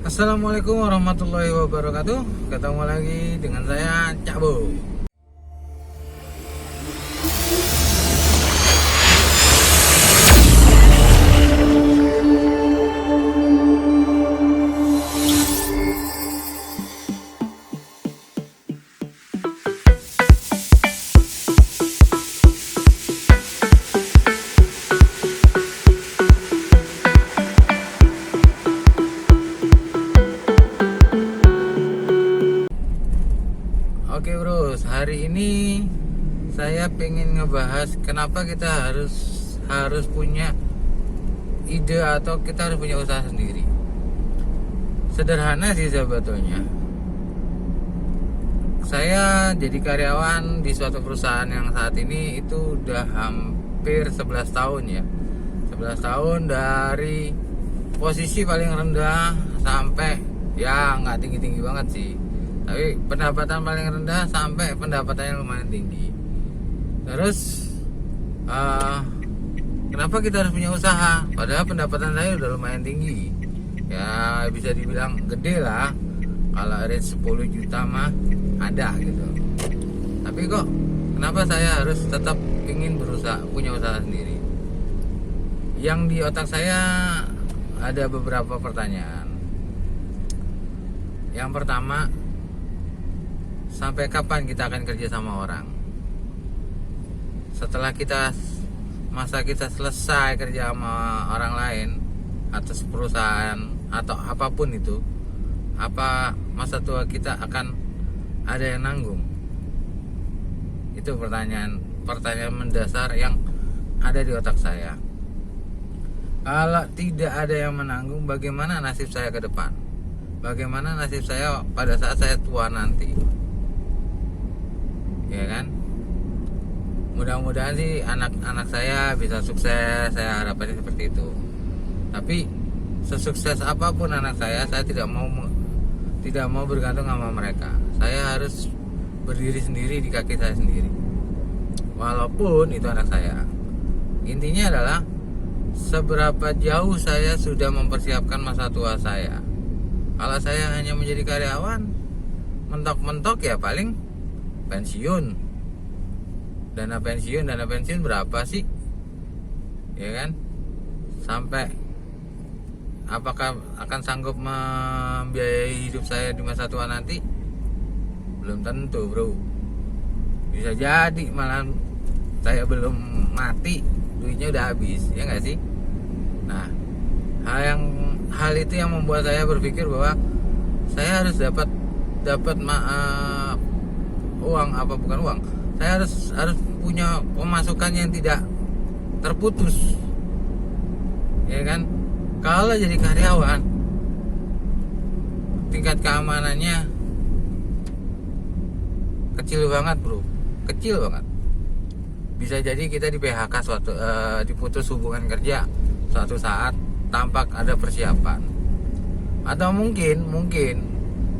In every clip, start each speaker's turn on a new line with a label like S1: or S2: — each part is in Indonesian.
S1: Assalamualaikum warahmatullahi wabarakatuh. Ketemu lagi dengan saya Cak Bo. Oke bro, hari ini saya pengen ngebahas kenapa kita harus punya ide atau kita harus punya usaha sendiri. Sederhana sih sebetulnya. Saya jadi karyawan di suatu perusahaan yang saat ini itu udah hampir 11 tahun ya. 11 tahun dari posisi paling rendah sampai ya nggak tinggi-tinggi banget sih. Tapi pendapatan paling rendah sampai pendapatan yang lumayan tinggi. Terus kenapa kita harus punya usaha? Padahal pendapatan saya udah lumayan tinggi. Ya bisa dibilang gede lah. Kalau range 10 juta mah ada gitu. Tapi kok kenapa saya harus tetap ingin punya usaha sendiri? Yang di otak saya ada beberapa pertanyaan. Yang pertama, sampai kapan kita akan kerja sama orang? Setelah masa kita selesai kerja sama orang lain atas perusahaan atau apapun itu, apa masa tua kita akan ada yang nanggung? Itu pertanyaan mendasar yang ada di otak saya. Kalau tidak ada yang menanggung, bagaimana nasib saya ke depan? Bagaimana nasib saya pada saat saya tua nanti? Ya kan? Mudah-mudahan sih anak-anak saya bisa sukses, saya harapkan seperti itu. Tapi sesukses apapun anak saya tidak mau bergantung sama mereka. Saya harus berdiri sendiri di kaki saya sendiri. Walaupun itu anak saya. Intinya adalah seberapa jauh saya sudah mempersiapkan masa tua saya. Kalau saya hanya menjadi karyawan, mentok-mentok ya paling pensiun. Dana pensiun berapa sih? Ya kan? Sampai apakah akan sanggup membiayai hidup saya di masa tua nanti? Belum tentu, bro. Bisa jadi malah saya belum mati, duitnya udah habis, ya nggak sih? Nah, hal itu yang membuat saya berpikir bahwa saya harus dapat uang, apa bukan uang, saya harus punya pemasukan yang tidak terputus, ya kan? Kalau jadi karyawan, tingkat keamanannya kecil banget bro, kecil banget. Bisa jadi kita di PHK diputus hubungan kerja suatu saat tanpa ada persiapan, atau mungkin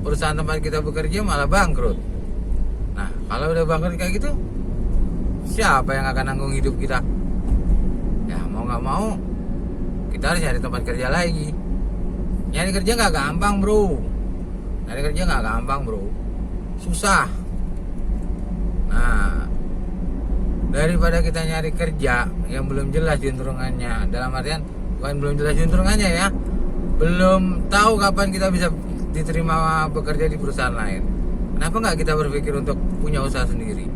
S1: perusahaan tempat kita bekerja malah bangkrut. Nah, kalau udah bangkrut kayak gitu, siapa yang akan nanggung hidup kita? Ya mau nggak mau, kita harus cari tempat kerja lagi. Nyari kerja nggak gampang bro. Susah. Nah, daripada kita nyari kerja yang belum jelas juntrungannya, dalam artian bukan belum jelas juntrungannya ya, belum tahu kapan kita bisa diterima bekerja di perusahaan lain. Kenapa nggak kita berpikir untuk punya usaha sendiri?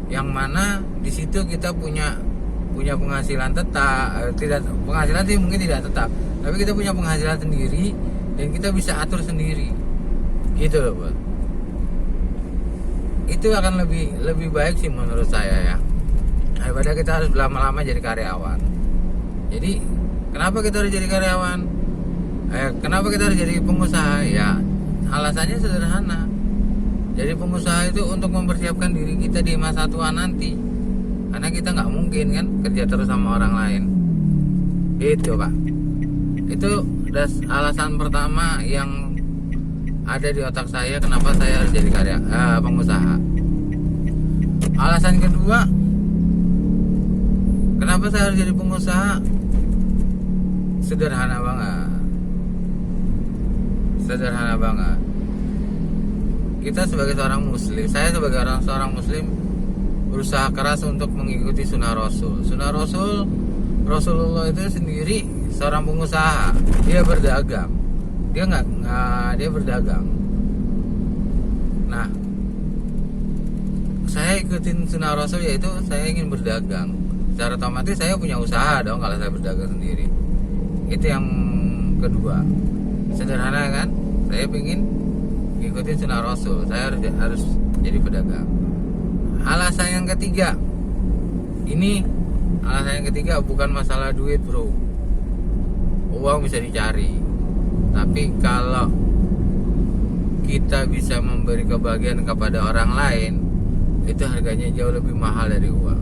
S1: Yang mana di situ kita punya penghasilan tetap, penghasilan sih mungkin tidak tetap, tapi kita punya penghasilan sendiri dan kita bisa atur sendiri, gitu loh bro. Itu akan lebih baik sih menurut saya ya, daripada kita harus lama-lama jadi karyawan. Jadi kenapa kita harus jadi karyawan? Kenapa kita harus jadi pengusaha? Ya alasannya sederhana. Jadi pengusaha itu untuk mempersiapkan diri kita di masa tua nanti. Karena kita nggak mungkin kan kerja terus sama orang lain. Itu pak. Itu alasan pertama yang ada di otak saya kenapa saya harus jadi pengusaha. Alasan kedua, kenapa saya harus jadi pengusaha? Sederhana banget. Sederhana banget. Kita sebagai seorang muslim, saya sebagai seorang muslim berusaha keras untuk mengikuti sunnah Rasul. Sunnah Rasulullah itu sendiri seorang pengusaha. Dia berdagang. Dia berdagang. Nah, saya ikutin sunnah Rasul, yaitu saya ingin berdagang. Secara otomatis saya punya usaha dong kalau saya berdagang sendiri. Itu yang kedua. Sederhana kan? Saya ingin ikutin sunnah Rasul. Saya harus jadi pedagang. Alasan yang ketiga, alasan yang ketiga bukan masalah duit, bro. Uang bisa dicari, tapi kalau kita bisa memberi kebahagiaan kepada orang lain, itu harganya jauh lebih mahal dari uang.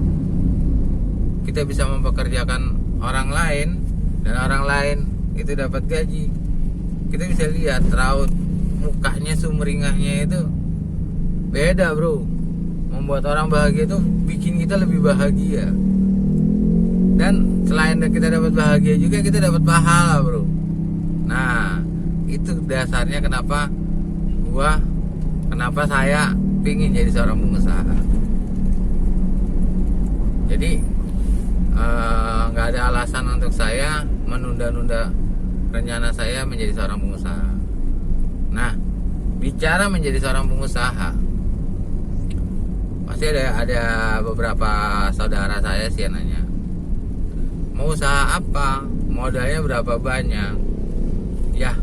S1: Kita bisa mempekerjakan orang lain, dan orang lain itu dapat gaji. Kita bisa lihat raut mukanya, sumringahnya itu beda, bro. Membuat orang bahagia itu bikin kita lebih bahagia. Dan selain kita dapat bahagia juga, kita dapat pahala, bro. Nah, itu dasarnya kenapa saya pingin jadi seorang pengusaha. Jadi nggak ada alasan untuk saya menunda-nunda rencana saya menjadi seorang pengusaha. Nah, bicara menjadi seorang pengusaha, pasti ada beberapa saudara saya sih yang nanya, mau usaha apa, modalnya berapa banyak. Ya,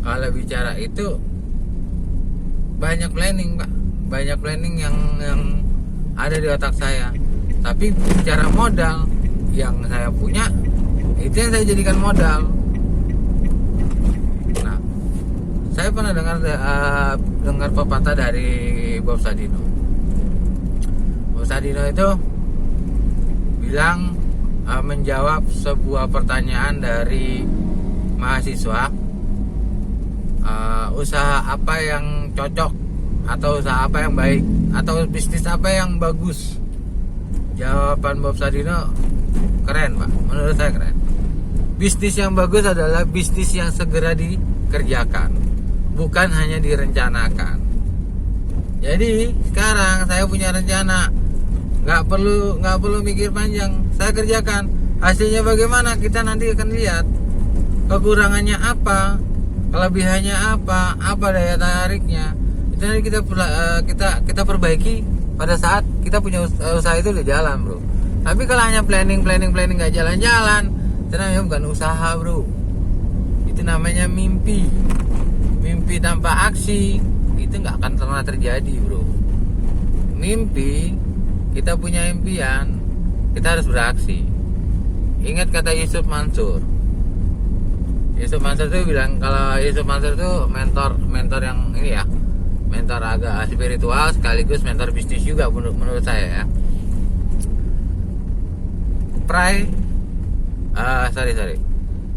S1: kalau bicara itu banyak planning, Pak. Banyak planning yang ada di otak saya. Tapi bicara modal yang saya punya, itu yang saya jadikan modal. Nah, saya pernah dengar pepatah dari Bob Sadino. Bob Sadino itu bilang, menjawab sebuah pertanyaan dari mahasiswa, usaha apa yang cocok, atau usaha apa yang baik, atau bisnis apa yang bagus. Jawaban Bob Sadino keren, Pak. Menurut saya keren. Bisnis yang bagus adalah bisnis yang segera dikerjakan, bukan hanya direncanakan. Jadi sekarang saya punya rencana, nggak perlu mikir panjang, saya kerjakan. Hasilnya bagaimana, kita nanti akan lihat. Kekurangannya apa, kelebihannya apa daya tariknya, itu nanti kita perbaiki pada saat kita punya usaha itu udah jalan, bro. Tapi kalau hanya planning nggak jalan-jalan, itu namanya bukan usaha, bro. Itu namanya mimpi tanpa aksi itu nggak akan pernah terjadi, bro. Mimpi, kita punya impian, kita harus beraksi. Ingat kata Yusuf Mansur. Yusuf Mansur itu bilang, kalau Yusuf Mansur itu mentor yang ini ya, mentor agak spiritual sekaligus mentor bisnis juga menurut saya ya.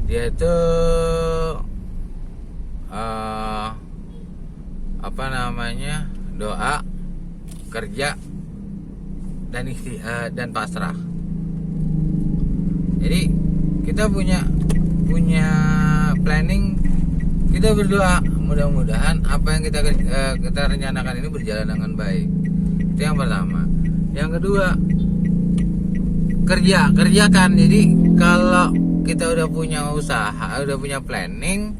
S1: Dia itu doa, kerja, dan pasrah. Jadi kita punya planning, kita berdoa mudah-mudahan apa yang kita rencanakan ini berjalan dengan baik. Itu yang pertama. Yang kedua, kerjakan. Jadi kalau kita udah punya usaha, udah punya planning,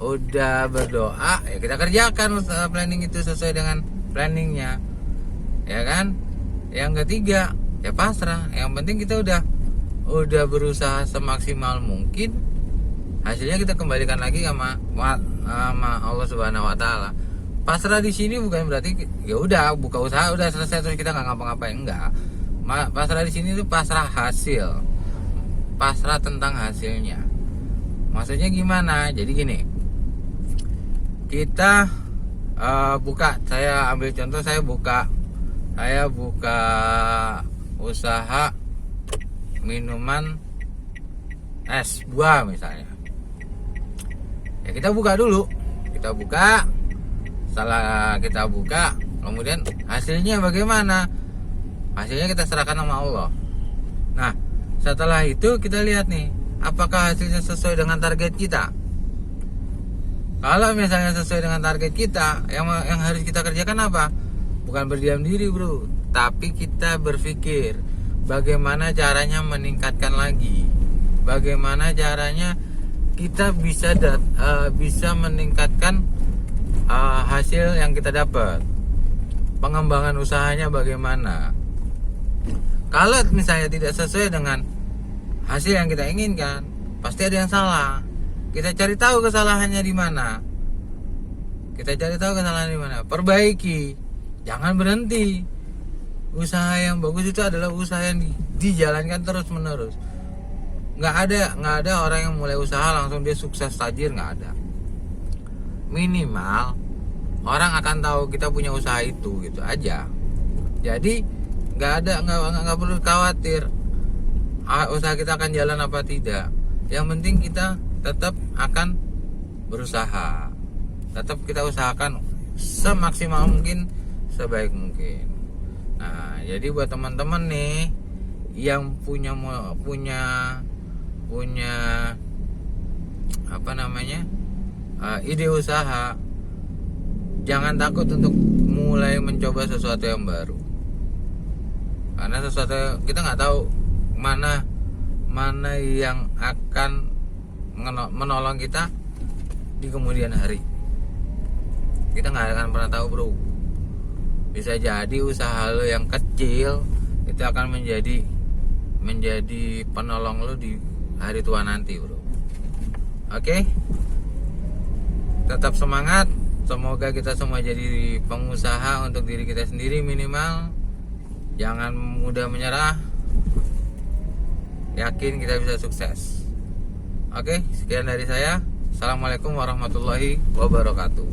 S1: udah berdoa, ya kita kerjakan usaha planning itu sesuai dengan planningnya, ya kan. Yang ketiga, ya pasrah. Yang penting kita udah berusaha semaksimal mungkin, hasilnya kita kembalikan lagi sama Allah Subhanahu wa taala. Pasrah di sini bukan berarti ya udah buka usaha udah selesai terus kita nggak ngapa-ngapain, enggak. Pasrah di sini itu pasrah hasil. Pasrah tentang hasilnya. Maksudnya gimana? Jadi gini. Kita saya ambil contoh, saya buka usaha minuman es buah misalnya. Ya kita buka dulu. Setelah kita buka, kemudian hasilnya bagaimana? Hasilnya kita serahkan sama Allah. Nah, setelah itu kita lihat nih, apakah hasilnya sesuai dengan target kita? Kalau misalnya sesuai dengan target kita, yang harus kita kerjakan apa? Bukan berdiam diri, bro, tapi kita berpikir bagaimana caranya meningkatkan lagi, bagaimana caranya kita bisa meningkatkan hasil yang kita dapat, pengembangan usahanya bagaimana. Kalau misalnya tidak sesuai dengan hasil yang kita inginkan, pasti ada yang salah. Kita cari tahu kesalahannya di mana. Perbaiki. Jangan berhenti. Usaha yang bagus itu adalah usaha yang dijalankan terus menerus. Nggak ada orang yang mulai usaha langsung dia sukses tajir, nggak ada. Minimal orang akan tahu kita punya usaha itu, gitu aja. Jadi nggak perlu khawatir usaha kita akan jalan apa tidak. Yang penting kita tetap akan berusaha, tetap kita usahakan semaksimal mungkin, sebaik mungkin. Nah, jadi buat teman-teman nih yang punya ide usaha, jangan takut untuk mulai mencoba sesuatu yang baru, karena sesuatu kita nggak tahu mana yang akan menolong kita di kemudian hari. Kita nggak akan pernah tahu, bro. Bisa jadi usaha lo yang kecil itu akan menjadi penolong lo di hari tua nanti, bro. Oke? Tetap semangat. Semoga kita semua jadi pengusaha untuk diri kita sendiri minimal. Jangan mudah menyerah. Yakin kita bisa sukses. Oke, sekian dari saya. Assalamualaikum warahmatullahi wabarakatuh.